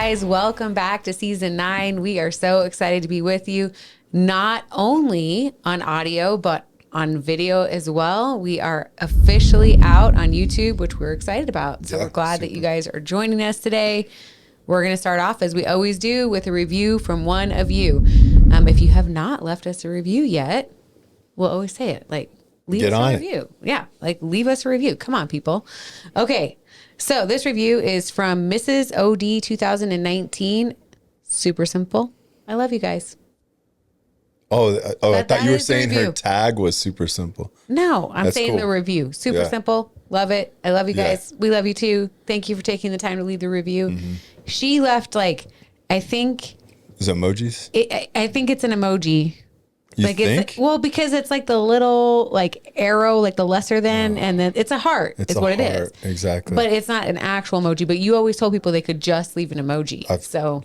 guys, welcome back to season 9. We are so excited to be with you, not only on audio, but on video as well. We are officially out on YouTube, which we're excited about. So we're glad that you guys are joining us today. We're going to start off, as we always do, with a review from one of you. If you have not left us a review yet, we'll always say it, like, leave us a review. Yeah, like, leave us a review. Come on, people. Okay, so this review is from Mrs. OD 2019. Super simple. I love you guys. I thought you were saying her tag was super simple. No, I'm saying cool. The review. Super simple. Love it. I love you guys. We love you too. Thank you for taking the time to leave the review. Mm-hmm. She left, like, I think... Is it emojis? I think it's an emoji. You like think? It's, well, because it's like the little, like, arrow, like the lesser than, and then it's a heart. It's what it is. Exactly. But it's not an actual emoji. But you always told people they could just leave an emoji.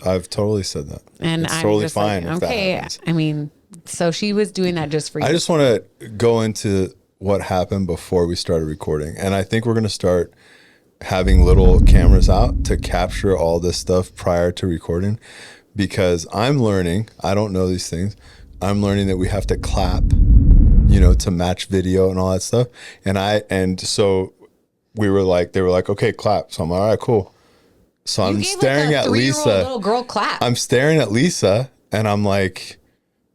I've totally said that. And it's I'm totally just fine. Like, if okay, that happens. I mean, so she was doing that just for you. I just want to go into what happened before we started recording. And I think we're going to start having little cameras out to capture all this stuff prior to recording, because I'm learning, I don't know these things. I'm learning that we have to clap, to match video and all that stuff. And so they were like, okay, clap. So I'm like, all right, cool. So I'm staring at Lisa. Little girl clap. I'm staring at Lisa and I'm like,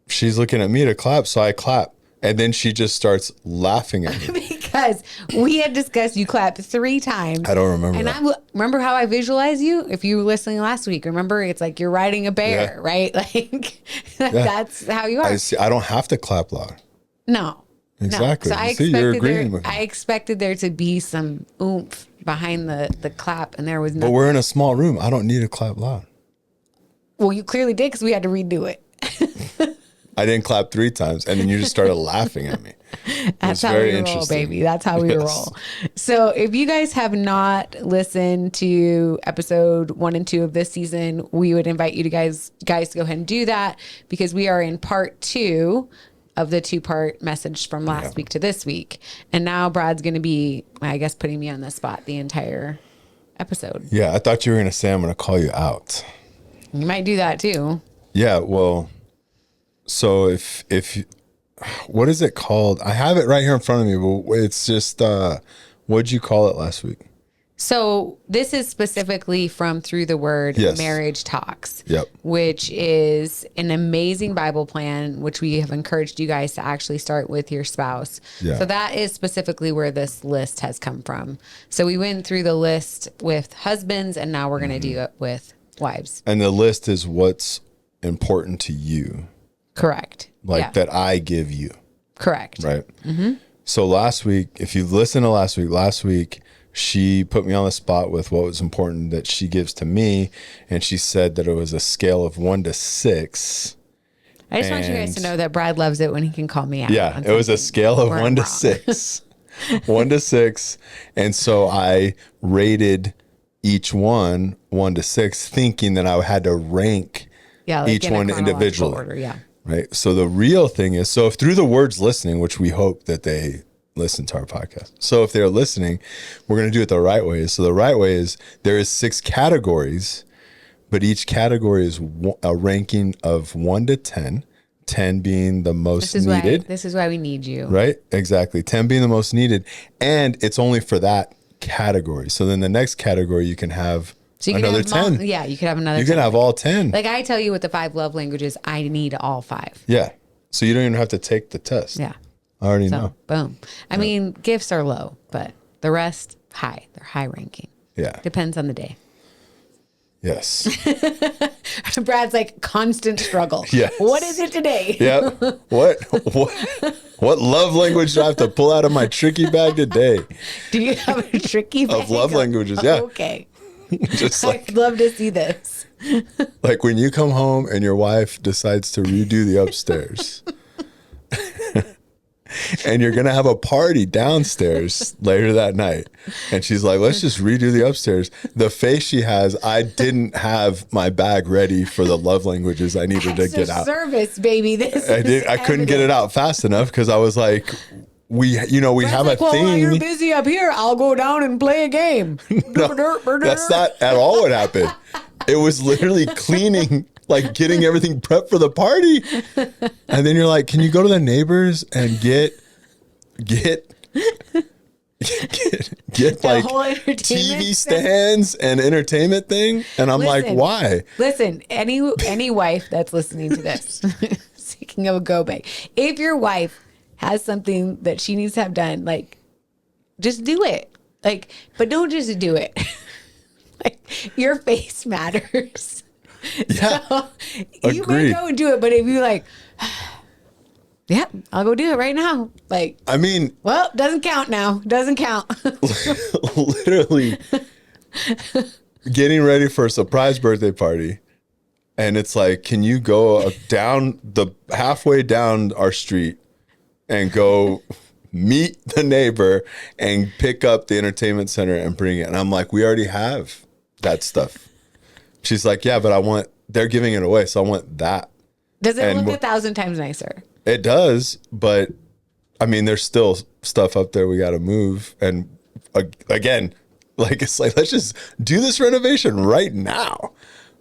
she's looking at me to clap. So I clap. And then she just starts laughing at me. Because we had discussed you clap 3 times. I don't remember that. And remember how I visualize you? If you were listening last week, remember it's like you're riding a bear, right? Like, that's how you are. I don't have to clap loud. No. Exactly. No. So you're agreeing with me. I expected there to be some oomph behind the clap, and there was nothing. But we're in a small room. I don't need to clap loud. Well, you clearly did, because we had to redo it. I didn't clap 3 times, and then you just started laughing at me. That's how we roll, baby. That's how we roll. So if you guys have not listened to episode 1 and 2 of this season, we would invite you to guys to go ahead and do that, because we are in part 2 of the 2-part message from last week to this week. And now Brad's going to be, I guess, putting me on the spot the entire episode. Yeah, I thought you were going to say I'm going to call you out. You might do that too. Yeah, well... So if what is it called? I have it right here in front of me, but it's just, what'd you call it last week? So this is specifically from Through the Word Marriage Talks, which is an amazing Bible plan, which we have encouraged you guys to actually start with your spouse. Yeah. So that is specifically where this list has come from. So we went through the list with husbands, and now we're going to do it with wives. And the list is what's important to you. Correct. That I give you. Correct. Right. Mm-hmm. So last week, if you listen to last week, she put me on the spot with what was important that she gives to me. And she said that it was a scale of 1 to 6. I just want you guys to know that Brad loves it when he can call me out. Yeah. It was a scale of 1 to 6. 1 to 6. And so I rated each one 1 to 6, thinking that I had to rank each one individually. Order, Right. So the real thing is, so if Through the Word's listening, which we hope that they listen to our podcast. So if they're listening, we're going to do it the right way. So the right way is there is 6 categories, but each category is a ranking of 1 to 10, 10 being the most needed. This is why we need you. Right. Exactly. 10 being the most needed. And it's only for that category. So then the next category, you can have another 10. You could have another 10. You can have all 10. Like I tell you with the 5 love languages, I need all 5. Yeah. So you don't even have to take the test. Yeah. I already know. Boom. I mean, gifts are low, but the rest, high. They're high ranking. Yeah. Depends on the day. Yes. Brad's like constant struggle. Yes. What is it today? Yeah. What love language do I have to pull out of my tricky bag today? Do you have a tricky bag? Of love languages, yeah. Okay. Just like, I'd love to see this. Like when you come home and your wife decides to redo the upstairs. And you're going to have a party downstairs later that night. And she's like, let's just redo the upstairs. The face she has, I didn't have my bag ready for the love languages I needed to get out. Service, baby. I couldn't get it out fast enough because I was like, we have a thing. While you're busy up here, I'll go down and play a game. No, that's not at all what happened. It was literally cleaning, like getting everything prepped for the party. And then you're like, can you go to the neighbors and get get The like whole entertainment TV center? stands and entertainment thing? And I'm like, Listen. why? Listen, any wife that's listening to this, speaking of a go bag, if your wife has something that she needs to have done, like, just do it. Like, but don't just do it. Like, your face matters. Yeah. So you may Agreed. go and do it, but if you like, yeah, I'll go do it right now. Like, I mean, well, doesn't count now. Doesn't count. literally getting ready for a surprise birthday party. And it's like, can you go down the halfway down our street and go meet the neighbor and pick up the entertainment center and bring it? And I'm like, we already have that stuff. She's like, yeah, but they're giving it away. So I want that. Does it And look 1,000 times nicer? It does. But I mean, there's still stuff up there we got to move. And again, like, it's like, let's just do this renovation right now.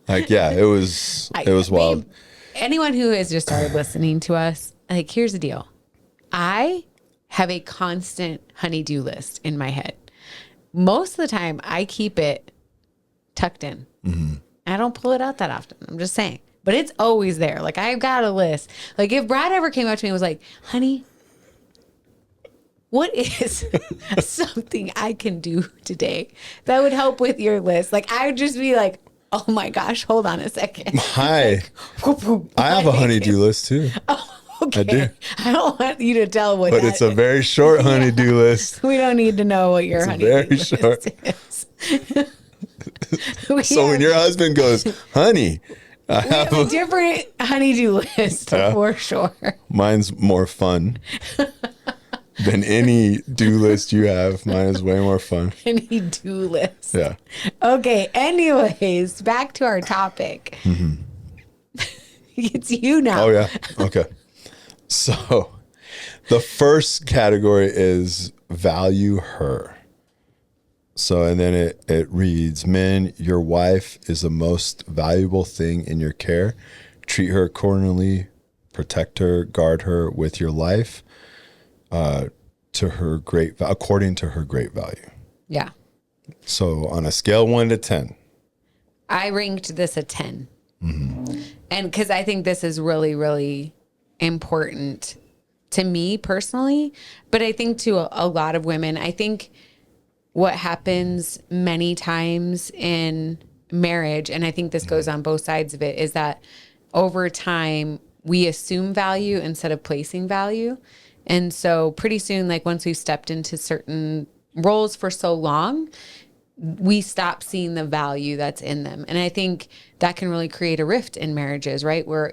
Like, yeah, it was wild. Anyone who has just started listening to us, like, here's the deal. I have a constant honey-do list in my head. Most of the time, I keep it tucked in. Mm-hmm. I don't pull it out that often. I'm just saying. But it's always there. Like, I've got a list. Like, if Brad ever came up to me and was like, honey, what is something I can do today that would help with your list? Like, I would just be like, oh my gosh, hold on a second. Hi. I have a honey-do list too. Oh, okay. I do. I don't want you to tell what But that it's a is. very short honey-do list. We don't need to know what your honey very list short. is. So when your husband goes, honey, I we have have a different honey-do list for sure. mine's more fun than any do list you have. Mine is way more fun. Honey-do list. Yeah. Okay. Anyways, back to our topic. Mm-hmm. It's you now. Oh, yeah. Okay. So the first category is value her. So, and then it reads, men, your wife is the most valuable thing in your care. Treat her accordingly, protect her, guard her with your life, according to her great value. Yeah. So on a scale 1 to 10. I ranked this a 10. Mm-hmm. And because I think this is really, really important to me personally, but I think to a lot of women. I think what happens many times in marriage, and I think this goes on both sides of it, is that over time we assume value instead of placing value. And so pretty soon, like once we've stepped into certain roles for so long, we stop seeing the value that's in them. And I think that can really create a rift in marriages, right? Where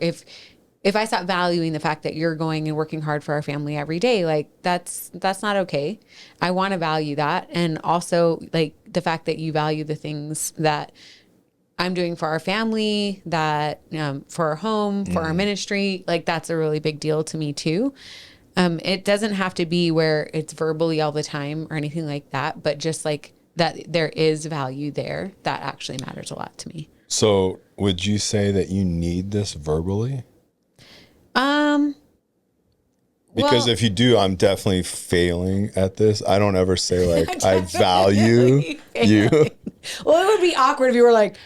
if I stop valuing the fact that you're going and working hard for our family every day, like that's not okay. I want to value that. And also like the fact that you value the things that I'm doing for our family, that for our home, for our ministry, like that's a really big deal to me too. It doesn't have to be where it's verbally all the time or anything like that, but just like that there is value there, that actually matters a lot to me. So would you say that you need this verbally? Because if you do, I'm definitely failing at this. I don't ever say like, I value you. Well, it would be awkward if you were like,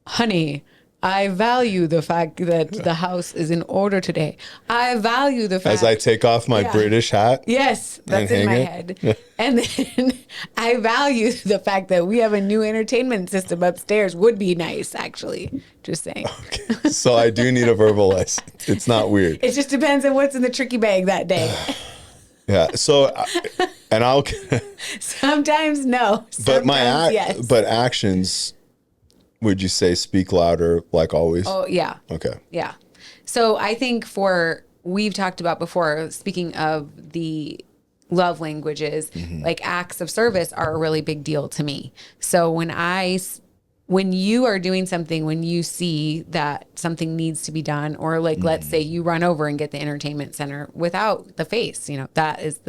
honey, I value the fact that the house is in order today. I value the fact. As I take off my British hat. Yes, that's in my head. And then I value the fact that we have a new entertainment system upstairs. Would be nice, actually. Just saying. Okay. So I do need a verbal license. It's not weird. It just depends on what's in the tricky bag that day. Yeah. So, and I'll. Sometimes no. Sometimes yes. But actions, would you say speak louder like always? Oh, yeah. Okay. Yeah. So I think we've talked about before, speaking of the love languages, like acts of service are a really big deal to me. So when you are doing something, when you see that something needs to be done, or like, let's say you run over and get the entertainment center without the face, that is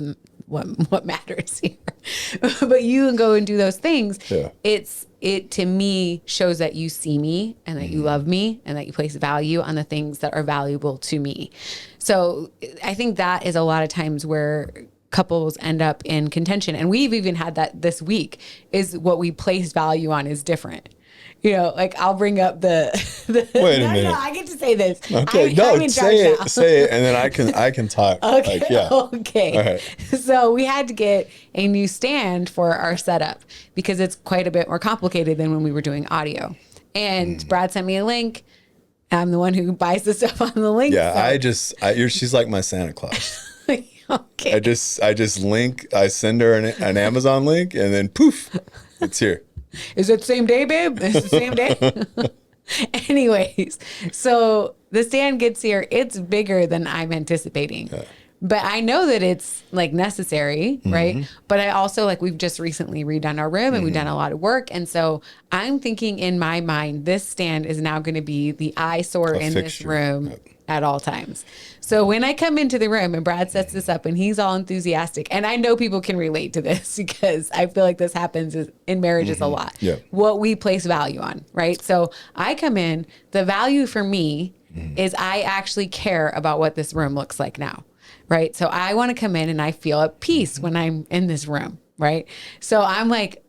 what matters here. But you go and do those things. Yeah. It to me shows that you see me and that you love me and that you place value on the things that are valuable to me. So I think that is a lot of times where couples end up in contention. And we've even had that this week, is what we place value on is different. You know, like I'll bring up the Wait a minute. No, I get to say this. Okay, I'm in say charge now. say it, and then I can talk. Okay. Like, yeah. Okay. All right. So we had to get a new stand for our setup because it's quite a bit more complicated than when we were doing audio. And Brad sent me a link. I'm the one who buys the stuff on the link. Yeah, so. she's like my Santa Claus. Okay. I send her an Amazon link, and then poof, it's here. Is it the same day, babe? Is it the same day? Anyways, so the stand gets here. It's bigger than I'm anticipating. Yeah. But I know that it's like necessary, right? But I also we've just recently redone our room and we've done a lot of work. And so I'm thinking in my mind, this stand is now going to be the eyesore in fixture. this room at all times. So when I come into the room and Brad sets this up and he's all enthusiastic, and I know people can relate to this because I feel like this happens in marriages a lot. Yeah. What we place value on, right? So I come in, the value for me is I actually care about what this room looks like now. Right. So I want to come in and I feel at peace when I'm in this room. Right. So I'm like,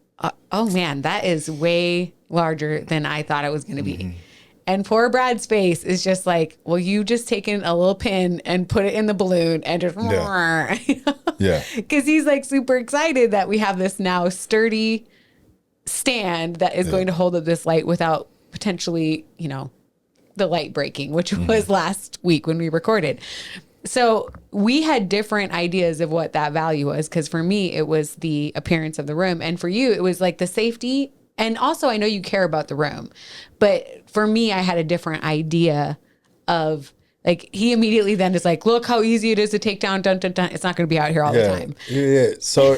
oh man, that is way larger than I thought it was going to be. And poor Brad's face is just like, well, you just taken a little pin and put it in the balloon and just, Yeah. Because he's like super excited that we have this now sturdy stand that is going to hold up this light without potentially, the light breaking, which was last week when we recorded. So we had different ideas of what that value was. Because for me, it was the appearance of the room. And for you, it was like the safety. And also, I know you care about the room. But for me, I had a different idea of he immediately then is like, look how easy it is to take down. Dun, dun, dun. It's not going to be out here all the time. Yeah. So,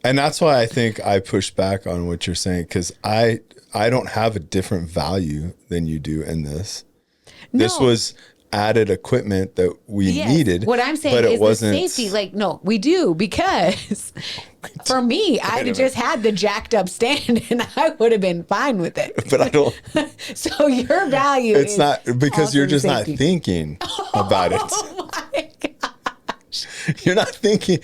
and that's why I think I push back on what you're saying. Because I don't have a different value than you do in this. No. This was added equipment that we needed. What I'm saying is the safety. No, we do, because for me, I'd have just had the jacked up stand and I would have been fine with it. But I don't. So your value it's not because you're just not thinking about it. Oh my gosh. You're not thinking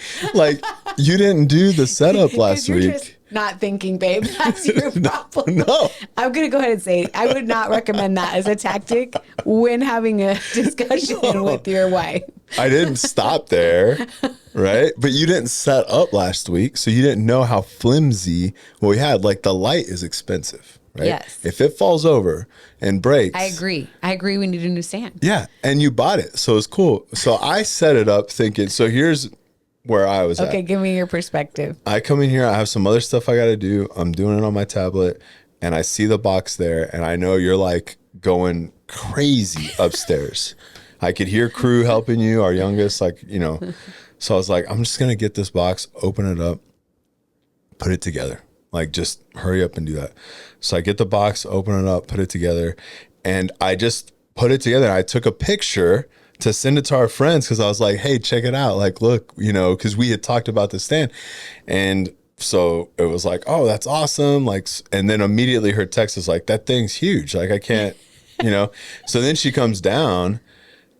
you didn't do the setup last week. Just not thinking, babe. That's your problem. No. I'm going to go ahead and say I would not recommend that as a tactic when having a discussion with your wife. I didn't stop there, right? But you didn't set up last week, so you didn't know how flimsy what we had. The light is expensive, right? Yes. If it falls over and breaks. I agree. We need a new stand. Yeah. And you bought it, so it's cool. So I set it up thinking, so here's where I was at. Okay, give me your perspective. I come in here, I have some other stuff I got to do. I'm doing it on my tablet, and I see the box there, and I know you're going crazy upstairs. I could hear crew helping you, our youngest, So I was like, I'm just going to get this box, open it up, put it together. Just hurry up and do that. So I get the box, open it up, put it together, and I just put it together. I took a picture to send it to our friends because I was like, hey, check it out. Look, because we had talked about the stand. And so it was like, oh, that's awesome. And then immediately her text is like, that thing's huge. I can't, So then she comes down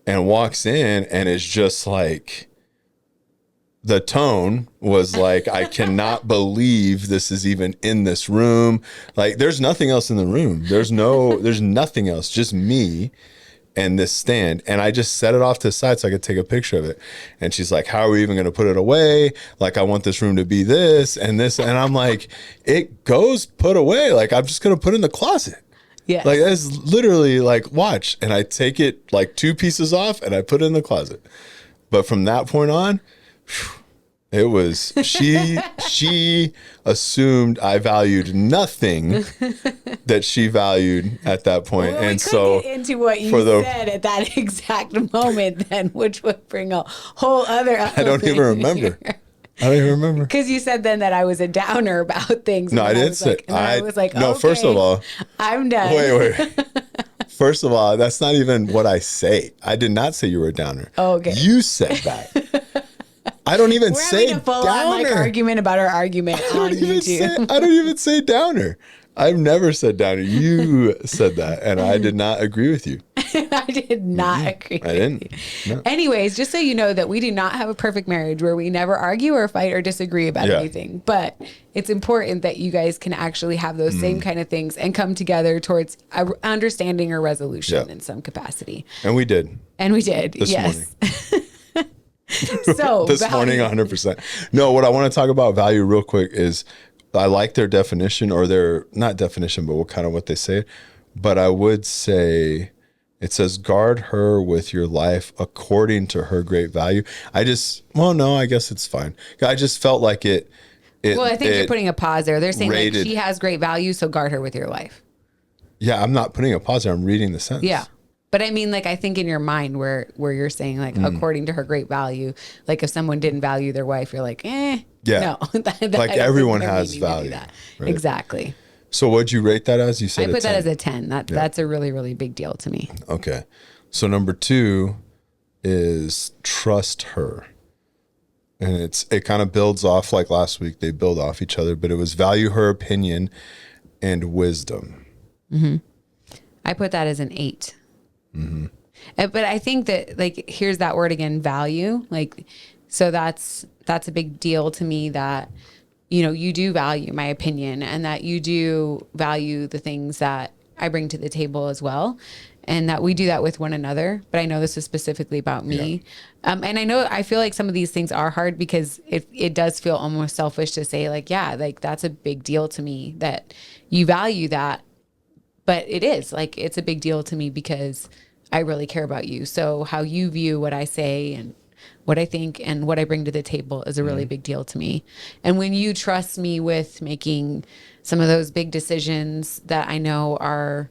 and walks in and is just the tone was I cannot believe this is even in this room. There's nothing else in the room. There's nothing else, just me and this stand. And I just set it off to the side so I could take a picture of it. And she's like, how are we even going to put it away? I want this room to be this and this. And I'm like, it goes put away. I'm just going to put it in the closet. Yeah. That's literally watch. And I take it 2 pieces off and I put it in the closet. But from that point on, it was, she assumed I valued nothing that she valued at that point. Well, and we so could get into what you said at that exact moment then, which would bring a whole other I don't even remember. I don't even remember. Because you said then that I was a downer about things. No, I didn't say. I was like, no, okay, first of all, I'm done. Wait. First of all, that's not even what I say. I did not say you were a downer. Oh, okay. You said that. I don't even We're say having a full-on like downer. argument about our argument on YouTube. I don't even say downer. I've never said downer. You said that, and I did not agree with you. I did not agree. I didn't. No. Anyways, just so you know that we do not have a perfect marriage where we never argue or fight or disagree about anything. But it's important that you guys can actually have those same kind of things and come together towards a understanding or resolution in some capacity. And we did. And we did. This morning. So this morning, 100%. No, what I want to talk about value real quick is I like their definition, or their, not definition, but what they say. But I would say it says, guard her with your life according to her great value. I guess it's fine. I just felt like it. Well, I think you're putting a pause there. They're saying rated, like she has great value, so guard her with your life. Yeah, I'm not putting a pause there. I'm reading the sentence. Yeah. But I mean, like, I think in your mind where you're saying like, according to her great value, like if someone didn't value their wife, you're like, no. Like everyone has value. That. Right? Exactly. So what'd you rate that as? You said I put a 10. that as a 10. That's a really, really big deal to me. Okay. So number 2 is trust her. And it kind of builds off, like last week, they build off each other, but it was value her opinion and wisdom. Mm-hmm. I put that as an 8. Mm-hmm. But I think that, like, here's that word again, value. Like, so that's a big deal to me, that, you know, you do value my opinion and that you do value the things that I bring to the table as well. And that we do that with one another. But I know this is specifically about me. Yeah. And I feel like some of these things are hard because it does feel almost selfish to say like, yeah, like that's a big deal to me that you value that. But it is like, it's a big deal to me because I really care about you. So how you view what I say and what I think and what I bring to the table is a really big deal to me. And when you trust me with making some of those big decisions that I know are,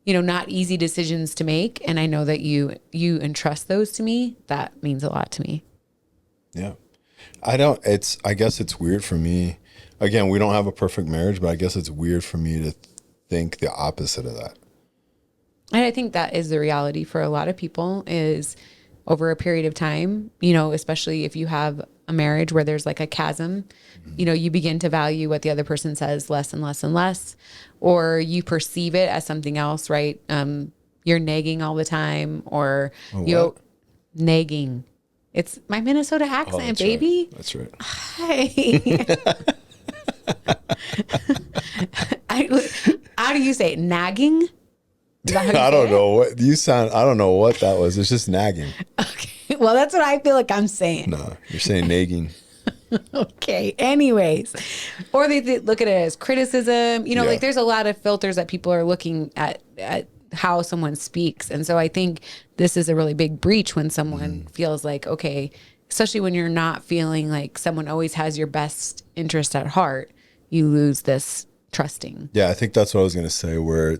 you know, not easy decisions to make, and I know that you entrust those to me, that means a lot to me. Yeah. I guess it's weird for me. Again, we don't have a perfect marriage, but I guess it's weird for me to think the opposite of that. And I think that is the reality for a lot of people, is over a period of time, you know, especially if you have a marriage where there's like a chasm, you know, you begin to value what the other person says less and less and less, or you perceive it as something else, right? You're nagging all the time, or nagging. It's my Minnesota accent, baby. Right. That's right. Hi. How do you say it? Nagging? I don't know what you sound. I don't know what that was. It's just nagging. Okay. Well, that's what I feel like I'm saying. No, you're saying nagging. Okay. Anyways, or they look at it as criticism. You know, like there's a lot of filters that people are looking at how someone speaks. And so I think this is a really big breach when someone feels like, okay, especially when you're not feeling like someone always has your best interest at heart, you lose this trusting. Yeah, I think that's what I was going to say, where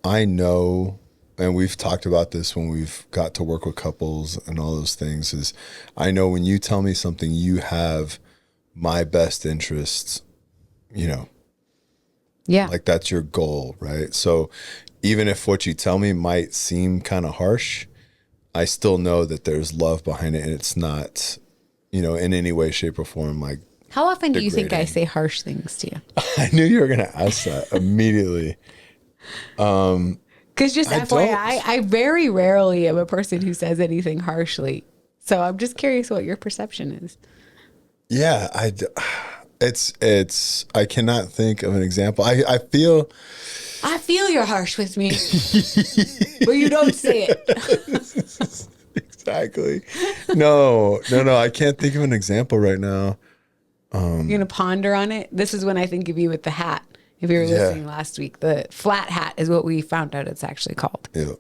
I know, and we've talked about this when we've got to work with couples and all those things, is I know when you tell me something, you have my best interests, you know. Yeah. Like that's your goal, right? So even if what you tell me might seem kind of harsh, I still know that there's love behind it, and it's not, you know, in any way, shape, or form like. How often do you think I say harsh things to you? I knew you were going to ask that immediately. Because just FYI, I very rarely am a person who says anything harshly. So I'm just curious what your perception is. Yeah, I cannot think of an example. I feel you're harsh with me, but you don't say it. Exactly. No, I can't think of an example right now. You're going to ponder on it. This is when I think of you with the hat. If you were listening last week, the flat hat is what we found out it's actually called. Yeah.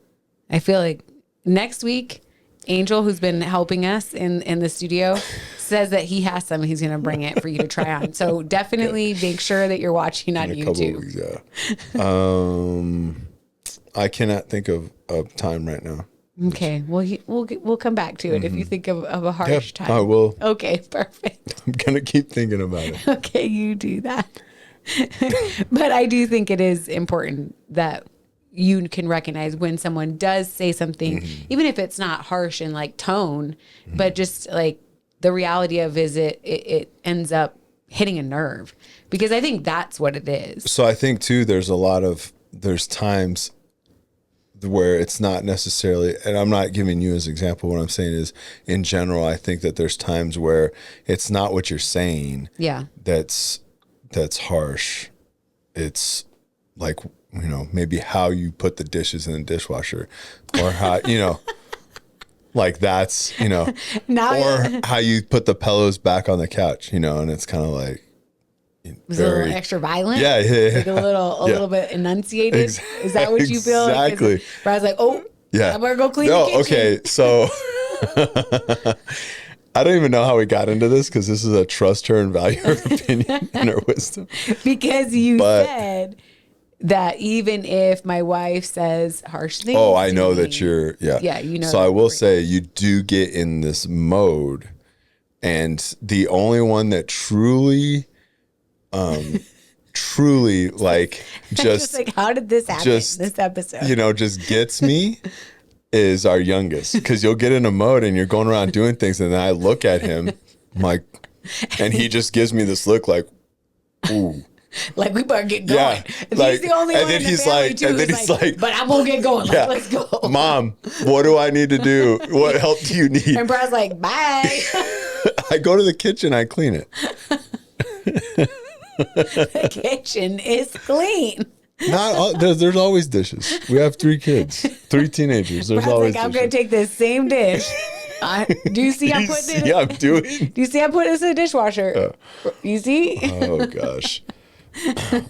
I feel like next week, Angel, who's been helping us in the studio, says that he has some. He's going to bring it for you to try on. So definitely make sure that you're watching on YouTube. Weeks, I cannot think of a time right now. Okay. Well, we'll come back to it if you think of a harsh time. I will. Okay, perfect. I'm going to keep thinking about it. Okay, you do that. But I do think it is important that you can recognize when someone does say something, even if it's not harsh in like tone, but just like the reality of is it ends up hitting a nerve, because I think that's what it is. So I think too, there's times where it's not necessarily, and I'm not giving you as an example. What I'm saying is, in general, I think that there's times where it's not what you're saying. Yeah. That's harsh. It's like, maybe how you put the dishes in the dishwasher, or how, like that's, Now, or how you put the pillows back on the couch, and it's kind of like, was it a little extra violent? Yeah. Like a little bit enunciated. Is that what you feel like? Exactly. Where I was like, oh, yeah, I better go clean the kitchen. Okay, so I don't even know how we got into this, because this is a trust her and value her opinion and her wisdom. Because you said that even if my wife says harsh things. Oh, I know that you're, Yeah, So I will say you do get in this mode, and the only one that truly like just like, how did this happen in this episode? Just gets me is our youngest, because you'll get in a mode and you're going around doing things, and then I look at him, I'm like, and he just gives me this look like, ooh. Like, we better get going. Yeah, He's the only one in the family too. And then he's like, but I'm gonna get going. Like, let's go. Mom, what do I need to do? What help do you need? And Brad's like, bye. I go to the kitchen, I clean it. The kitchen is clean. Not all, there's always dishes. We have 3 kids, 3 teenagers. There's Brad's always like, I'm dishes. gonna take this same dish. Do you see I'm putting it? Yeah, I'm doing. Do you see I'm putting this in the dishwasher? You see? Oh gosh.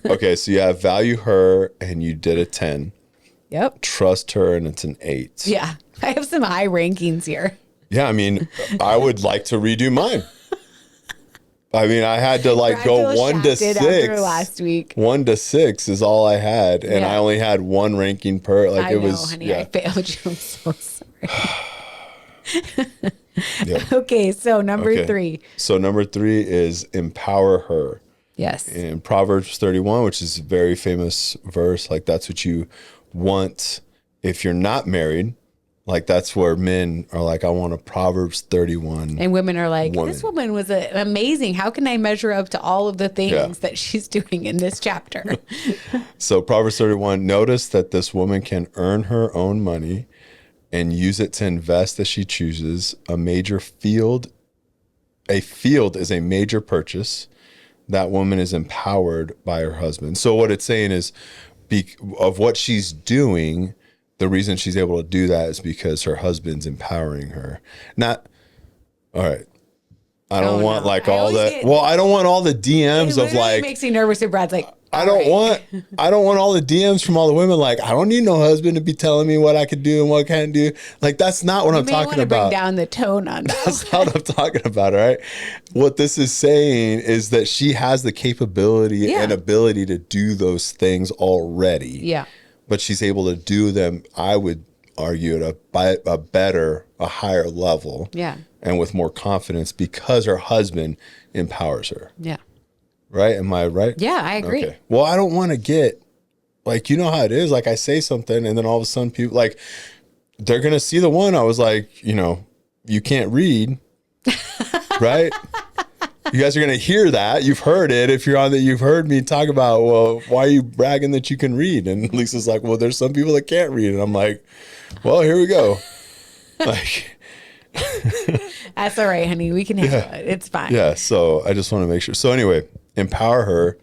Okay, so you have value her, and you did a 10. Yep. Trust her, and it's an 8. Yeah, I have some high rankings here. Yeah, I mean, I would like to redo mine. I mean, I had to go 1 to 6. After last week, 1 to 6 is all I had, and I only had 1 ranking per. Like, I know, honey. I failed you. I'm so sorry. Okay, so number 3. So number 3 is empower her. Yes. In Proverbs 31, which is a very famous verse, like that's what you want if you're not married. Like that's where men are like, I want a Proverbs 31. And women are like, this woman was amazing. How can I measure up to all of the things that she's doing in this chapter? So Proverbs 31, notice that this woman can earn her own money and use it to invest as she chooses. A field is a major purchase. That woman is empowered by her husband. So what it's saying is, of what she's doing, the reason she's able to do that is because her husband's empowering her. Not, all right. I don't want all the DMs of like. It makes me nervous if Brad's like, I don't want all the DMs from all the women. Like, I don't need no husband to be telling me what I could do and what I can't do. Like, that's not what I'm talking about. Bring down the tone on that. That's not what I'm talking about. All right. What this is saying is that she has the capability and ability to do those things already. Yeah. But she's able to do them, I would argue, at a higher level. Yeah. And with more confidence, because her husband empowers her. Yeah. Right? Am I right? Yeah, I agree. Okay. Well, I don't want to get, like, you know how it is. Like, I say something, and then all of a sudden people, like, they're going to see the one. I was like, you can't read. Right? You guys are going to hear that. You've heard it. If you're on that, you've heard me talk about, well, why are you bragging that you can read? And Lisa's like, well, there's some people that can't read. And I'm like, well, here we go. Like, that's all right, honey. We can handle it. It's fine. Yeah. So I just want to make sure. So anyway, empower her.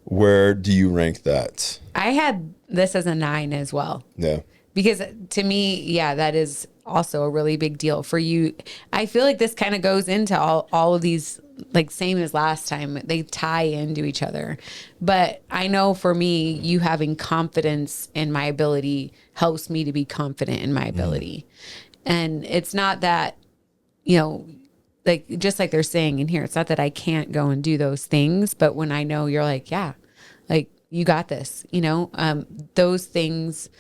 Where do you rank that? I had this as a 9 as well. Yeah. Because to me, that is also a really big deal for you. I feel like this kind of goes into all of these, like, same as last time. They tie into each other. But I know for me, you having confidence in my ability helps me to be confident in my ability. And it's not that, like, just like they're saying in here, it's not that I can't go and do those things, but when I know you're like, yeah, like, you got this, those things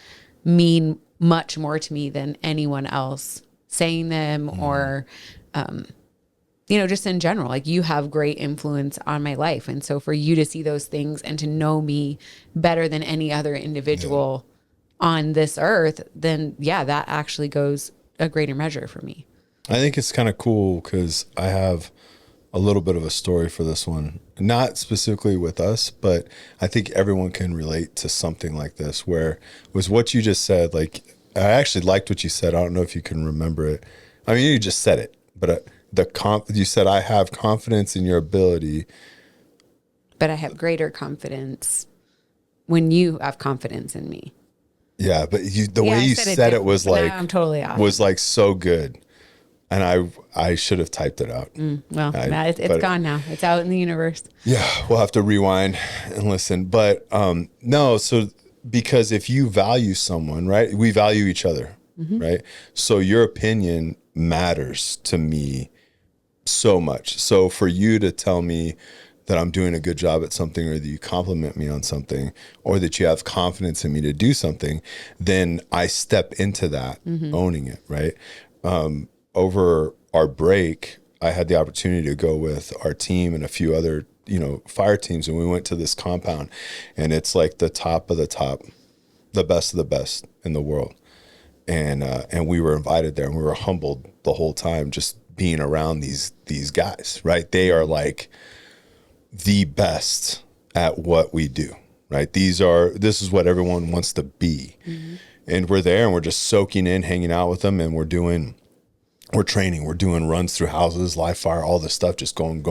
mean much more to me than anyone else saying them or, just in general. Like, you have great influence on my life. And so for you to see those things and to know me better than any other individual on this earth, then that actually goes a greater measure for me. I think it's kind of cool because I have a little bit of a story for this one. Not specifically with us, but I think everyone can relate to something like this, where it was what you just said. Like, I actually liked what you said. I don't know if you can remember it. I mean, you just said it, but you said, I have confidence in your ability. But I have greater confidence when you have confidence in me. Yeah, but the way you said it was like, I'm totally off. Was like so good. And I should have typed it out. It's gone now. It's out in the universe. Yeah, we'll have to rewind and listen. But no, so because if you value someone, right, we value each other, right? So your opinion matters to me so much. So for you to tell me that I'm doing a good job at something, or that you compliment me on something, or that you have confidence in me to do something, then I step into that, owning it, right? Over our break, I had the opportunity to go with our team and a few other, fire teams, and we went to this compound, and it's like the top of the top, the best of the best in the world. And we were invited there, and we were humbled the whole time just being around these guys, right? They are like the best at what we do, right? This is what everyone wants to be. And we're there, and we're just soaking in, hanging out with them, and we're training, we're doing runs through houses, live fire, all this stuff, just going.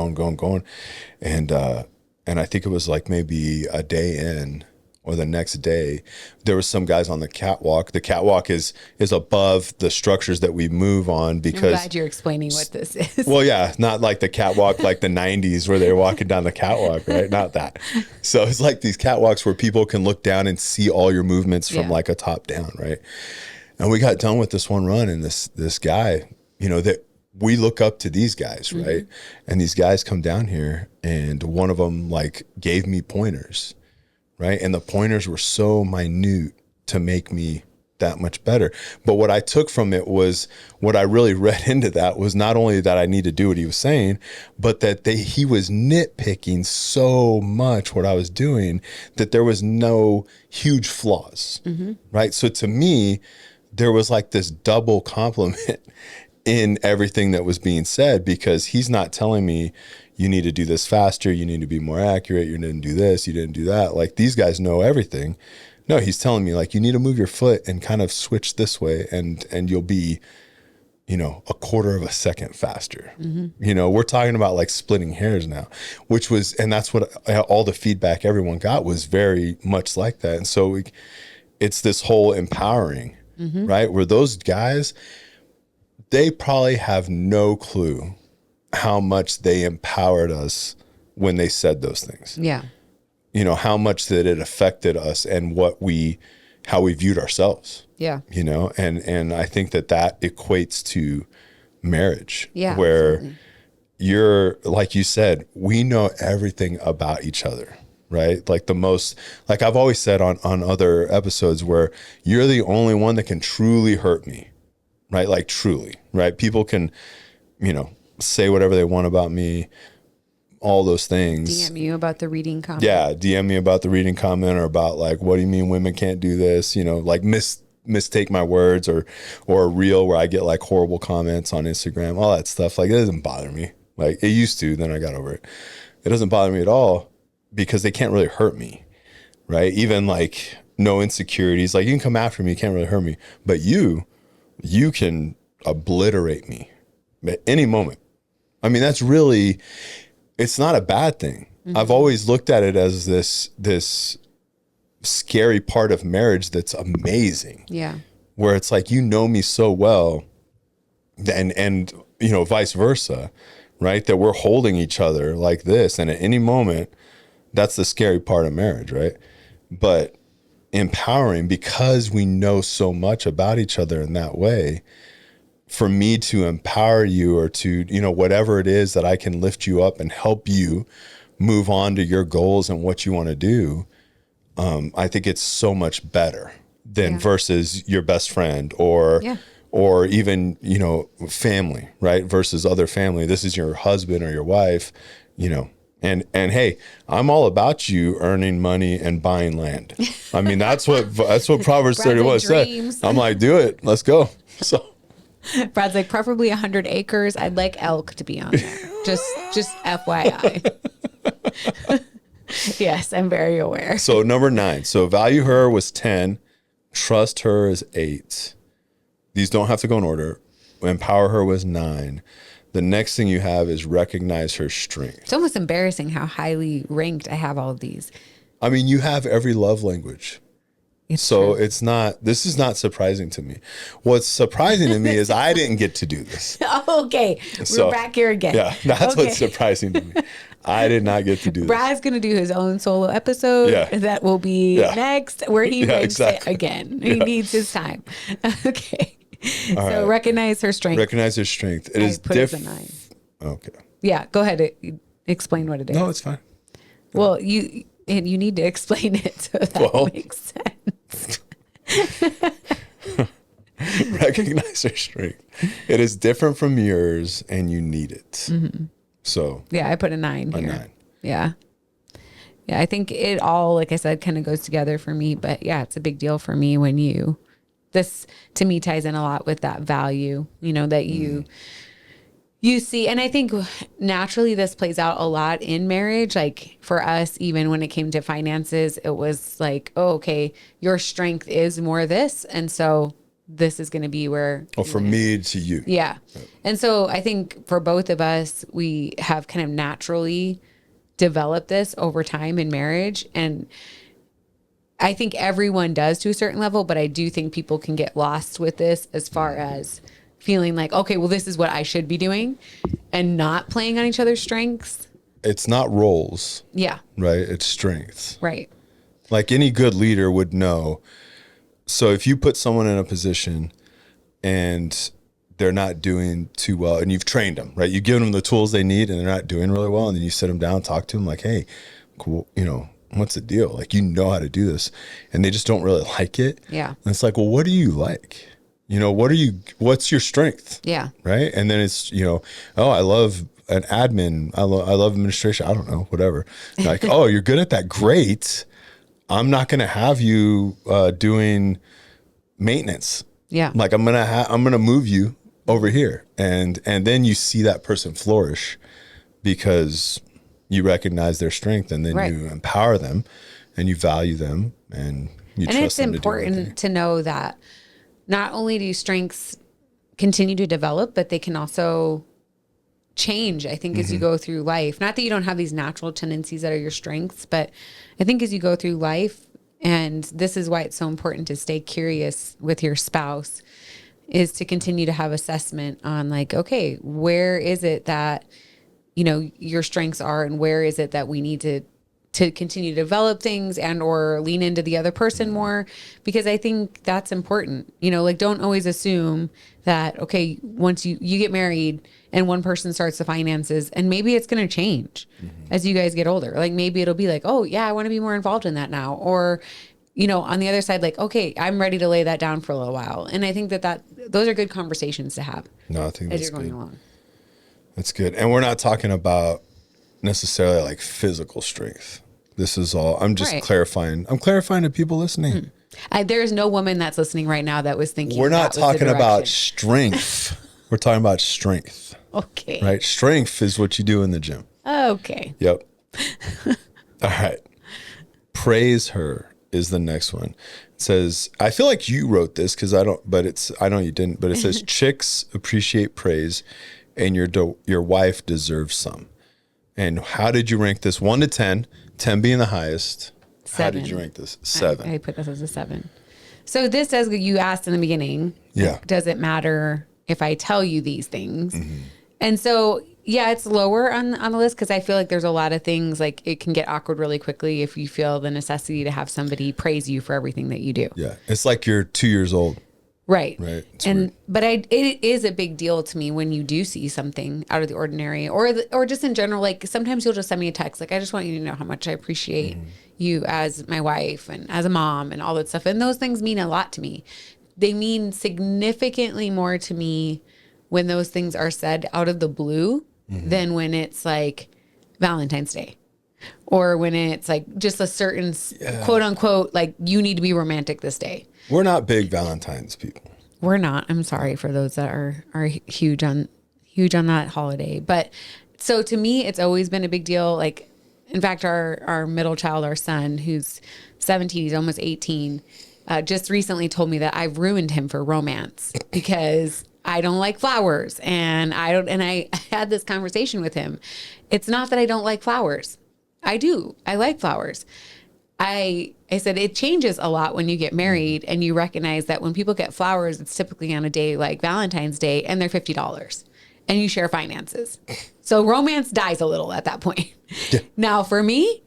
And I think it was like maybe a day in, or the next day, there was some guys on the catwalk. The catwalk is above the structures that we move on, because I'm glad you're explaining what this is. Well, yeah, not like the catwalk like the 90s where they were walking down the catwalk, right? Not that. So it's like these catwalks where people can look down and see all your movements from like a top down, right? And we got done with this one run, and this guy, that we look up to these guys, right? And these guys come down here, and one of them like gave me pointers, right? And the pointers were so minute to make me that much better. But what I took from it was, what I really read into that was not only that I need to do what he was saying, but that he was nitpicking so much what I was doing that there was no huge flaws, right? So to me, there was like this double compliment in everything that was being said, because he's not telling me, you need to do this faster, you need to be more accurate, you didn't do this, you didn't do that. Like, these guys know everything. No, he's telling me, like, you need to move your foot and kind of switch this way, and you'll be, a quarter of a second faster. We're talking about like splitting hairs now, and that's what all the feedback everyone got was very much like that. And so it's this whole empowering, right? Where those guys, they probably have no clue how much they empowered us when they said those things. Yeah. How much that it affected us and how we viewed ourselves. Yeah. And I think that equates to marriage. Yeah. Where absolutely. You're, like you said, we know everything about each other, right? Like like I've always said on other episodes, where you're the only one that can truly hurt me, right? Like truly, right? People can, say whatever they want about me, all those things. DM you about the reading comment. Yeah, DM me about the reading comment, or about like, what do you mean women can't do this? Like mistake my words, or a reel where I get like horrible comments on Instagram, all that stuff. Like, it doesn't bother me. Like, it used to, then I got over it. It doesn't bother me at all, because they can't really hurt me, right? Even like no insecurities. Like, you can come after me, you can't really hurt me, but you can obliterate me at any moment. I mean, that's really, it's not a bad thing. I've always looked at it as this scary part of marriage that's amazing. Yeah. Where it's like, me so well, and vice versa, right? That we're holding each other like this, and at any moment, that's the scary part of marriage, right? But empowering, because we know so much about each other in that way, for me to empower you, or to, whatever it is that I can lift you up and help you move on to your goals and what you want to do, I think it's so much better than versus your best friend, or even, family, right? Versus other family. This is your husband or your wife, and hey, I'm all about you earning money and buying land. I mean, that's what Proverbs 31 said. I'm like, do it. Let's go. So. Brad's like, preferably 100 acres. I'd like elk to be on there. Just FYI. Yes, I'm very aware. So number 9. So value her was 10. Trust her is 8. These don't have to go in order. Empower her was 9. The next thing you have is recognize her strength. It's almost embarrassing how highly ranked I have all of these. I mean, you have every love language. It's true. This is not surprising to me. What's surprising to me is I didn't get to do this. Okay. We're back here again. Yeah, that's what's surprising to me. I did not get to do this. Brad's going to do his own solo episode that will be next where he ranks it again. He needs his time. Okay. So recognize her strength. Recognize her strength. It is different. Okay. Yeah, go ahead. Explain what it is. No, it's fine. Well, you need to explain it so that makes sense. Recognize her strength. It is different from yours and you need it. Mm-hmm. So yeah, I put a 9 here. 9. Yeah. Yeah, I think it all, like I said, kind of goes together for me. But yeah, it's a big deal for me when this to me ties in a lot with that value, that you see. And I think naturally this plays out a lot in marriage. Like for us, even when it came to finances, it was like, oh, okay, your strength is more this. And so this is going to be where. Oh, from me to you. Yeah. And so I think for both of us, we have kind of naturally developed this over time in marriage. And I think everyone does to a certain level, but I do think people can get lost with this as far as feeling like, okay, well, this is what I should be doing and not playing on each other's strengths. It's not roles. Yeah. Right? It's strengths. Right. Like any good leader would know. So if you put someone in a position and they're not doing too well and you've trained them, right? You've given them the tools they need and they're not doing really well. And then you sit them down, talk to them like, hey, cool, what's the deal? Like, how to do this. And they just don't really like it. Yeah. And it's like, well, what do you like? What's your strength? Yeah. Right. And then it's, I love an admin. I love administration. I don't know, whatever. Like, oh, you're good at that. Great. I'm not going to have you doing maintenance. Yeah. Like I'm going to move you over here. And then you see that person flourish because you recognize their strength and then you empower them and you value them and you trust them to do everything. And it's important to know that not only do strengths continue to develop, but they can also change, I think, as you go through life. Not that you don't have these natural tendencies that are your strengths, but I think as you go through life, and this is why it's so important to stay curious with your spouse, is to continue to have assessment on like, okay, where is it that, your strengths are and where is it that we need to continue to develop things and or lean into the other person more, because I think that's important. Like don't always assume that, okay, once you get married and one person starts the finances and maybe it's going to change as you guys get older. Like maybe it'll be like, oh yeah, I want to be more involved in that now. Or, on the other side, like, okay, I'm ready to lay that down for a little while. And I think that those are good conversations to have. No, I think that's as you're going good. along. That's good. And we're not talking about necessarily like physical strength. This is all, I'm just clarifying. I'm clarifying to people listening. There is no woman that's listening right now that was thinking. We're not talking about strength. We're talking about strength. Okay. Right? Strength is what you do in the gym. Okay. Yep. All right. Praise her is the next one. It says, I feel like you wrote this because I know you didn't, but it says chicks appreciate praise and your wife deserves some. And how did you rank this? 1 to 10, 10 being the highest. 7. How did you rank this? 7. I put this as a 7. So this, as you asked in the beginning, does it matter if I tell you these things? And so, yeah, it's lower on the list because I feel like there's a lot of things, like it can get awkward really quickly if you feel the necessity to have somebody praise you for everything that you do. Yeah. It's like you're 2 years old. Right. It's and weird. But it is a big deal to me when you do see something out of the ordinary, or just in general. Like sometimes you'll just send me a text, like I just want you to know how much I appreciate you as my wife and as a mom and all that stuff. And those things mean a lot to me. They mean significantly more to me when those things are said out of the blue than when it's like Valentine's Day. Or when it's like just a certain quote unquote, like you need to be romantic this day. We're not big Valentine's people. We're not. I'm sorry for those that are huge on that holiday. But so to me, it's always been a big deal. Like, in fact, our middle child, our son, who's 17, he's almost 18, just recently told me that I've ruined him for romance because I don't like flowers, and I had this conversation with him. It's not that I don't like flowers. I do. I like flowers. I said it changes a lot when you get married and you recognize that when people get flowers, it's typically on a day like Valentine's Day and they're $50 and you share finances. So romance dies a little at that point. Yeah. Now for me,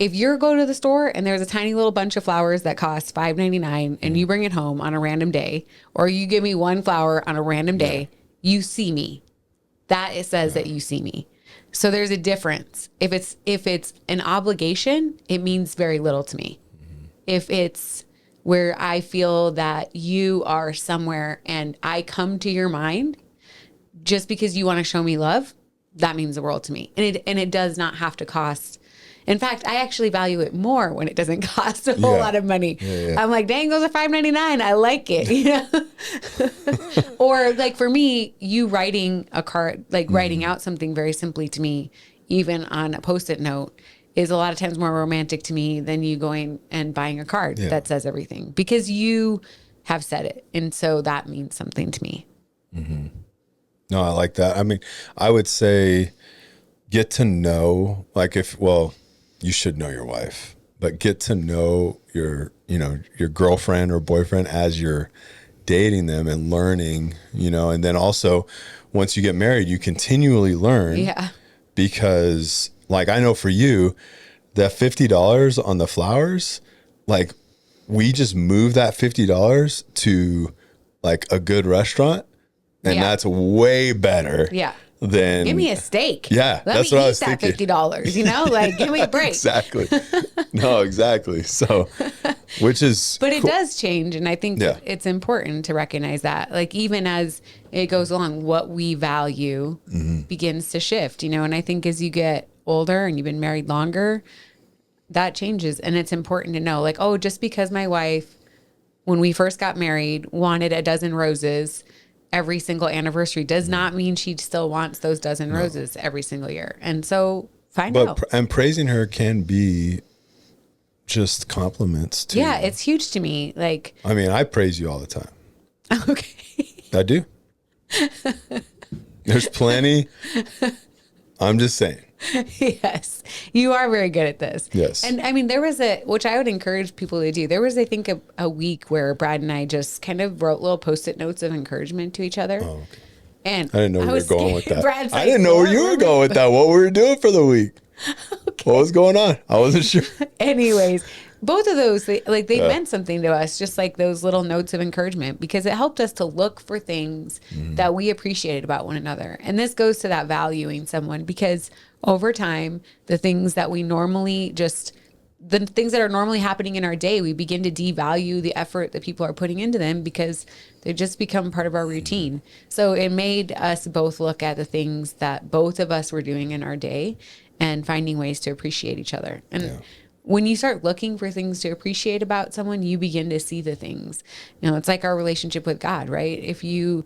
if you go to the store and there's a tiny little bunch of flowers that cost $5.99 and you bring it home on a random day, or you give me one flower on a random day, you see me. That it says that you see me. So there's a difference. If it's an obligation, it means very little to me. If it's where I feel that you are somewhere and I come to your mind just because you want to show me love, that means the world to me. And it does not have to cost. In fact, I actually value it more when it doesn't cost a whole lot of money. Yeah. I'm like, dang, those are $5.99. I like it. You know? Or like for me, you writing a card, like writing out something very simply to me, even on a Post-it note, is a lot of times more romantic to me than you going and buying a card that says everything, because you have said it. And so that means something to me. Mm-hmm. No, I like that. I mean, I would say get to know, like you should know your wife, but get to know your girlfriend or boyfriend as you're dating them and learning, and then also once you get married, you continually learn. Yeah. Because like, I know for you, that $50 on the flowers, like we just moved that $50 to like a good restaurant, and that's way better. Yeah. Then give me a steak. Yeah, that's what I was thinking. $50, like give me a break. Exactly. No, exactly. So, which is, but it does change, and I think it's important to recognize that. Like even as it goes along, what we value begins to shift. And I think as you get older and you've been married longer, that changes, and it's important to know. Like, oh, just because my wife, when we first got married, wanted a dozen roses every single anniversary does not mean she still wants those dozen roses every single year. And so find out. And praising her can be just compliments too. Yeah, it's huge to me. Like, I mean, I praise you all the time. Okay. I do. There's plenty. I'm just saying. Yes, you are very good at this. Yes. And I mean, there was which I would encourage people to do. There was, I think, a week where Brad and I just kind of wrote little Post-it notes of encouragement to each other. Oh, okay. And I didn't know where you were going with that. Brad's I didn't know where you were going with that. What were we doing for the week? Okay. What was going on? I wasn't sure. Anyways, both of those, they meant something to us, just like those little notes of encouragement, because it helped us to look for things that we appreciated about one another. And this goes to that valuing someone, because over time, the things that are normally happening in our day, we begin to devalue the effort that people are putting into them because they just become part of our routine. So it made us both look at the things that both of us were doing in our day and finding ways to appreciate each other. And when you start looking for things to appreciate about someone, you begin to see the things. It's like our relationship with God, right? If you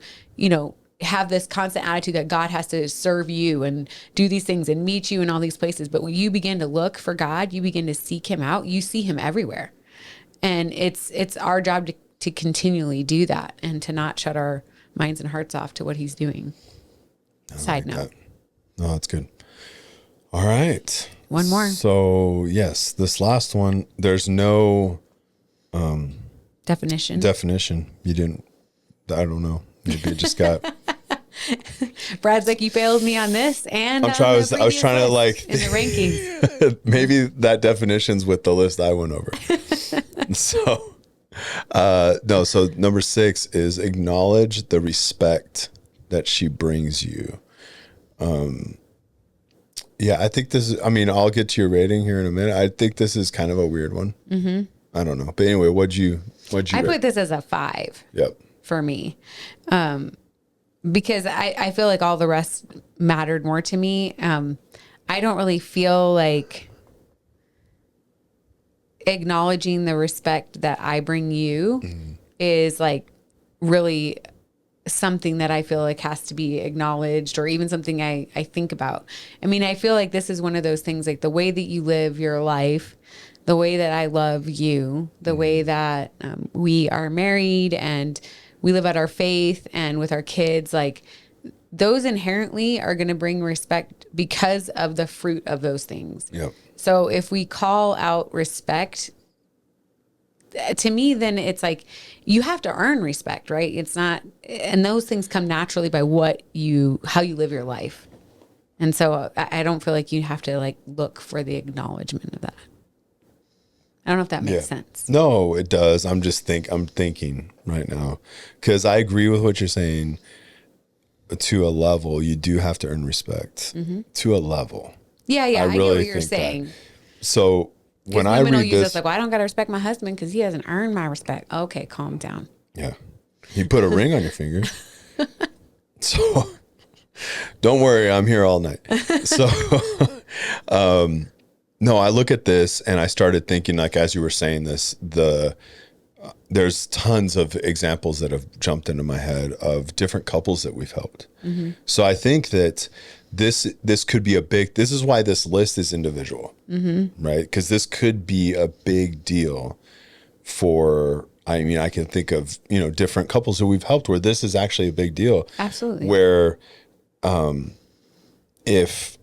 have this constant attitude that God has to serve you and do these things and meet you in all these places, but when you begin to look for God, you begin to seek him out, you see him everywhere. And it's our job to continually do that and to not shut our minds and hearts off to what he's doing. Side note. No, that's good. All right. One more. So yes, this last one, there's no definition. You didn't, I don't know. Maybe it just got. Brad's like, you failed me on this, and I was trying to like in the rankings. Maybe that definition's with the list I went over. So, no. So number 6 is acknowledge the respect that she brings you. Yeah, I think this is. I mean, I'll get to your rating here in a minute. I think this is kind of a weird one. Mm-hmm. I don't know, but anyway, what'd you? I put this as a 5. Yep. For me. Because I feel like all the rest mattered more to me. I don't really feel like acknowledging the respect that I bring you is like really something that I feel like has to be acknowledged, or even something I think about. I mean, I feel like this is one of those things, like the way that you live your life, the way that I love you, the way that we are married and we live out our faith and with our kids, like those inherently are going to bring respect because of the fruit of those things. Yep. So if we call out respect, to me, then it's like you have to earn respect, right? It's not, and those things come naturally by how you live your life. And so I don't feel like you have to like look for the acknowledgement of that. I don't know if that makes sense. No, it does. I'm thinking right now, because I agree with what you're saying. To a level, you do have to earn respect. To a level. Yeah, I really get what you're think saying. So when I read use this, us like, well, I don't got to respect my husband because he hasn't earned my respect. Okay, calm down. yeah, he put a ring on your finger. So don't worry, I'm here all night. So, no, I look at this and I started thinking, like, as you were saying this, there's tons of examples that have jumped into my head of different couples that we've helped. So I think that this could be this is why this list is individual, right? Because this could be a big deal for, I mean, I can think of, different couples that we've helped where this is actually a big deal. Absolutely. Where if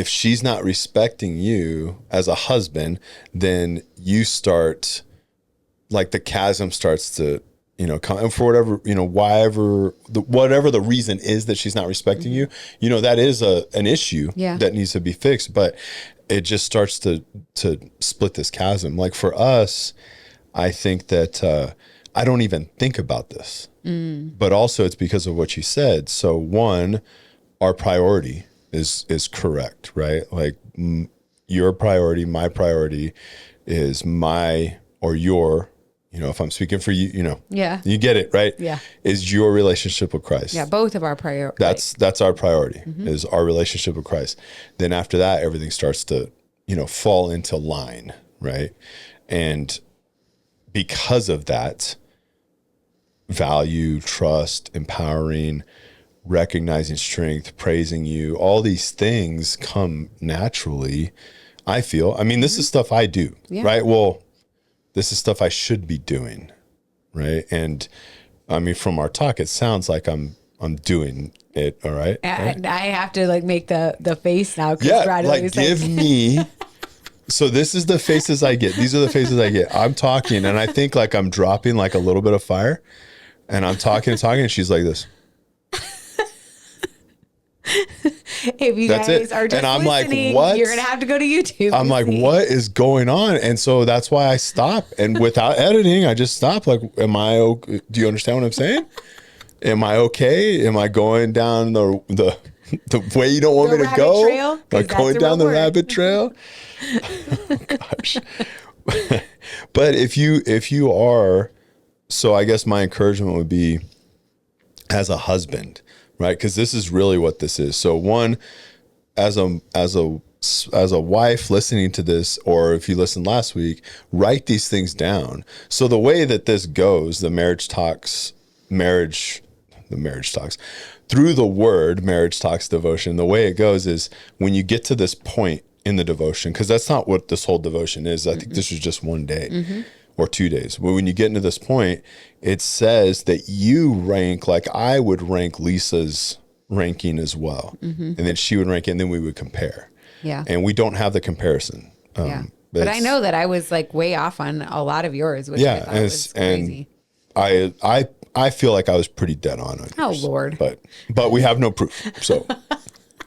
she's not respecting you as a husband, then you start, like the chasm starts to, come, and for whatever the reason is that she's not respecting you, that is an issue that needs to be fixed, but it just starts to split this chasm. Like for us, I think that I don't even think about this, but also it's because of what you said. So one, our priority is correct, right? Like your priority, my priority is my or your, if I'm speaking for you, you get it, right? Yeah. Is your relationship with Christ. Yeah. Both of our priorities. That's our priority, is our relationship with Christ. Then after that, everything starts to, fall into line, right? And because of that, value, trust, empowering, recognizing strength, praising you, all these things come naturally, I feel. I mean, this is stuff I do, right? Well, this is stuff I should be doing, right? And I mean, from our talk, it sounds like I'm doing it, all right? And I have to like make the face now. Yeah, like give me. So this is the faces I get. These are the faces I get. I'm talking and I think like I'm dropping like a little bit of fire, and I'm talking and she's like this. If you That's guys it. are just And I'm like, listening, what? you're going to have to go to YouTube. I'm like, what is going on? And so that's why I stop. And without editing, I just stop. Like, am I okay? Do you understand what I'm saying? Am I okay? Am I going down the way you don't want me to go? Trail, like going down the rabbit trail? Oh, gosh. But if you are, so I guess my encouragement would be as a husband, right? Because this is really what this is. So one, as a wife listening to this, or if you listened last week, write these things down. So the way that this goes, the marriage talks through the word marriage talks devotion, the way it goes is when you get to this point in the devotion, because that's not what this whole devotion is. I think this is just one day or 2 days. But when you get into this point, it says that you rank like I would rank Lisa's ranking as well. And then she would rank it, and then we would compare. Yeah. And we don't have the comparison. But I know that I was like way off on a lot of yours, which I thought was crazy. And I feel like I was pretty dead on yours. Oh, Lord. But we have no proof. So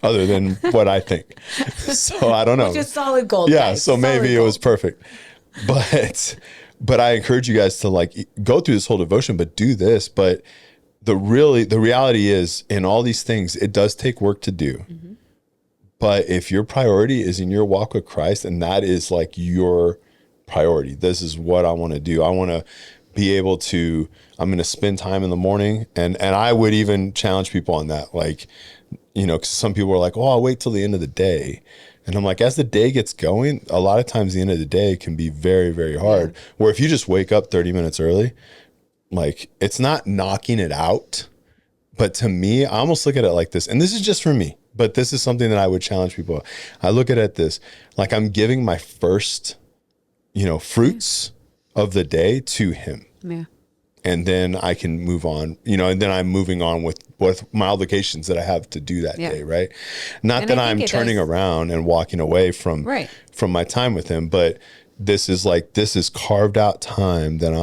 other than what I think. So I don't know. Just solid gold. Yeah. Guys. So Solid maybe it gold. was perfect. But I encourage you guys to like go through this whole devotion, but do this. But the reality is in all these things, it does take work to do. But if your priority is in your walk with Christ, and that is like your priority, this is what I want to do. I want to be able to, I'm going to spend time in the morning. And I would even challenge people on that. Like, 'cause some people are like, oh, I'll wait till the end of the day. And I'm like, as the day gets going, a lot of times the end of the day can be very, very hard. Where if you just wake up 30 minutes early, like, it's not knocking it out. But to me, I almost look at it like this, and this is just for me, but this is something that I would challenge people. I look at it this, like I'm giving my first, fruits of the day to him. Yeah. And then I can move on, and then I'm moving on with my obligations that I have to do that day, right? Not And that I I'm think turning around and walking away from my time with him, but this is carved out time that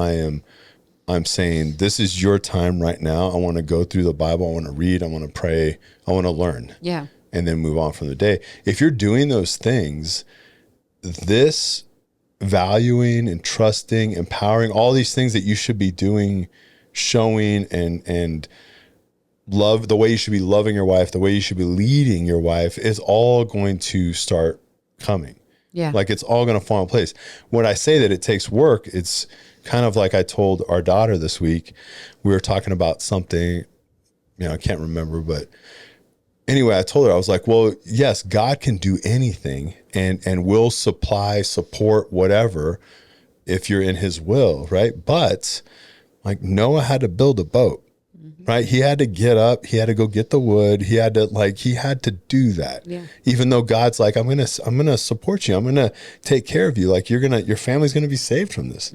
I'm saying, this is your time right now. I want to go through the Bible. I want to read. I want to pray. I want to learn. Yeah. And then move on from the day. If you're doing those things, this valuing and trusting, empowering, all these things that you should be doing, showing and love, the way you should be loving your wife, the way you should be leading your wife is all going to start coming. Yeah. Like it's all going to fall in place. When I say that it takes work, it's kind of like I told our daughter this week. We were talking about something, I can't remember, but anyway, I told her, I was like, well, yes, God can do anything and will supply, support, whatever, if you're in his will, right? But like Noah had to build a boat, right? He had to get up, he had to go get the wood. He had to do that. Yeah. Even though God's like, I'm going to support you. I'm going to take care of you. Like your family's going to be saved from this,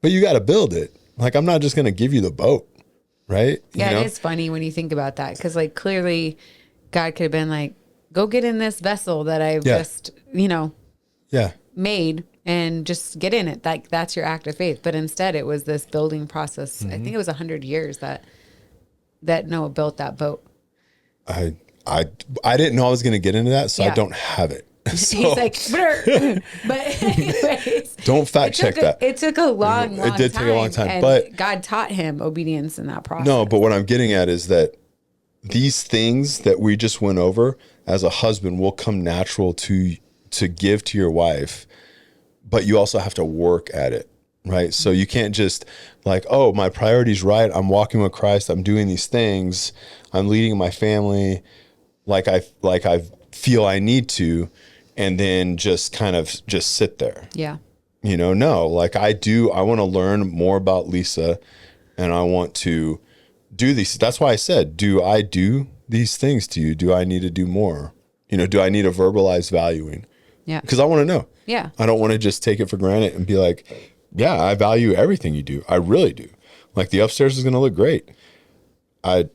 but you got to build it. Like, I'm not just going to give you the boat. Right. Yeah. It is funny when you think about that. 'Cause like clearly God could have been like, go get in this vessel that I've just, made and just get in it. Like that's your act of faith. But instead it was this building process. I think it was 100 years that Noah built that boat. I didn't know I was going to get into that. So I don't have it. So, he's like, but anyways, don't fact check that. It took a long time. It did take a long time, and but God taught him obedience in that process. No, but what I'm getting at is that these things that we just went over as a husband will come natural to give to your wife, but you also have to work at it, right? So you can't just like, oh, my priority's right. I'm walking with Christ. I'm doing these things. I'm leading my family like I feel I need to, and then just kind of just sit there. Yeah. No, like I want to learn more about Lisa, and I want to do these. That's why I said, do I do these things to you? Do I need to do more? Do I need to verbalize valuing? Yeah. Because I want to know. Yeah. I don't want to just take it for granted and be like, yeah, I value everything you do. I really do. Like the upstairs is going to look great. But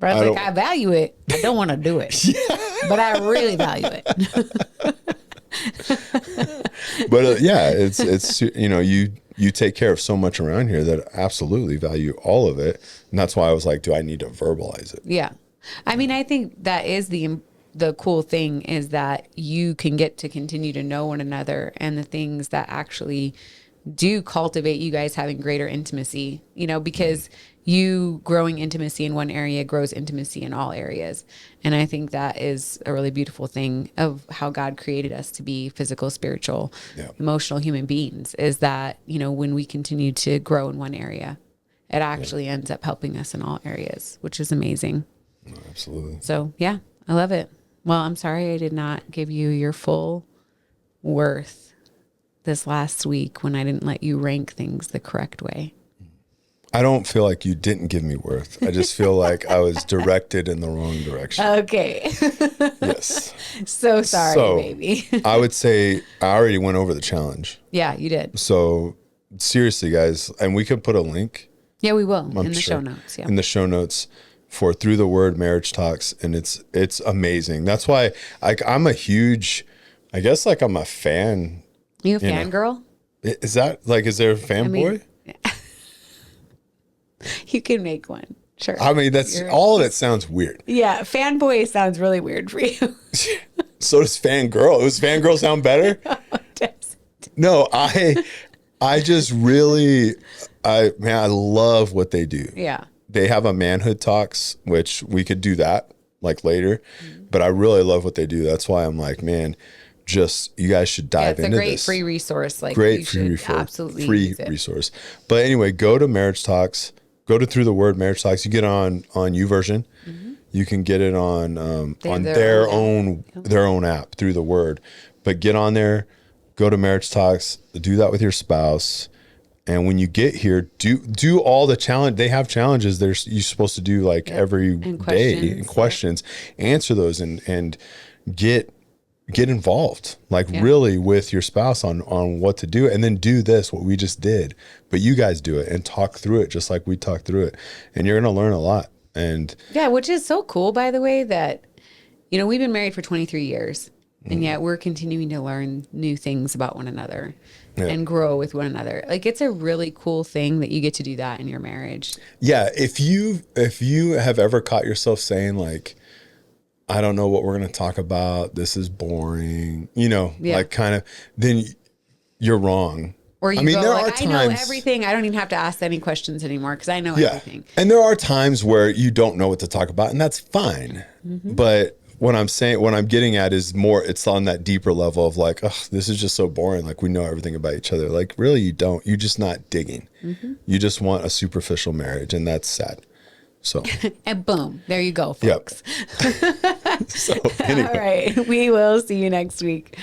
I value it. I don't want to do it. But I really value it. But it's you take care of so much around here that I absolutely value all of it. And that's why I was like, do I need to verbalize it? Yeah. I mean, I think that is the cool thing is that you can get to continue to know one another and the things that actually do cultivate you guys having greater intimacy, because you growing intimacy in one area grows intimacy in all areas. And I think that is a really beautiful thing of how God created us to be physical, spiritual, emotional human beings is that, when we continue to grow in one area, it actually ends up helping us in all areas, which is amazing. Oh, absolutely. So yeah, I love it. Well, I'm sorry I did not give you your full worth this last week when I didn't let you rank things the correct way. I don't feel like you didn't give me worth. I just feel like I was directed in the wrong direction. Okay. Yes. So sorry, baby. I would say I already went over the challenge. Yeah, you did. So seriously, guys, and we could put a link. Yeah, we will in the show notes. Yeah. In the show notes for Through the Word Marriage Talks. And it's amazing. That's why I'm a huge, I guess like I'm a fan. You a fangirl? Is that is there a fanboy? You can make one. Sure. I mean, all of it sounds weird. Yeah. Fanboy sounds really weird for you. So does fangirl. Does fangirl sound better? No, I just really, I love what they do. Yeah. They have a manhood talks, which we could do that later, but I really love what they do. That's why I'm like, man, you guys should dive into this. It's a great free resource. Great free resource. Absolutely. Free resource. But anyway, go to Marriage Talks. Go to Through the Word Marriage Talks. You get on YouVersion. You can get it on their own app, Through the Word. But get on there, go to Marriage Talks, do that with your spouse. And when you get here, do all the challenge. They have challenges. You're supposed to do like every day and questions, answer those and get involved, like really with your spouse on what to do, and then do what we just did. But you guys do it and talk through it just like we talked through it, and you're going to learn a lot. And which is so cool, by the way, that, you know, we've been married for 23 years and yet we're continuing to learn new things about one another and grow with one another. Like, it's a really cool thing that you get to do that in your marriage. Yeah. If you have ever caught yourself saying like, I don't know what we're going to talk about, this is boring, you know, like kind of, then you're wrong. Or you go like, I know everything. I don't even have to ask any questions anymore because I know everything. And there are times where you don't know what to talk about, and that's fine. But what I'm getting at is more, it's on that deeper level of like, oh, this is just so boring. Like, we know everything about each other. Like, really, you don't. You're just not digging. You just want a superficial marriage, and that's sad. So and boom, there you go, folks. Yep. So anyway. All right. We will see you next week.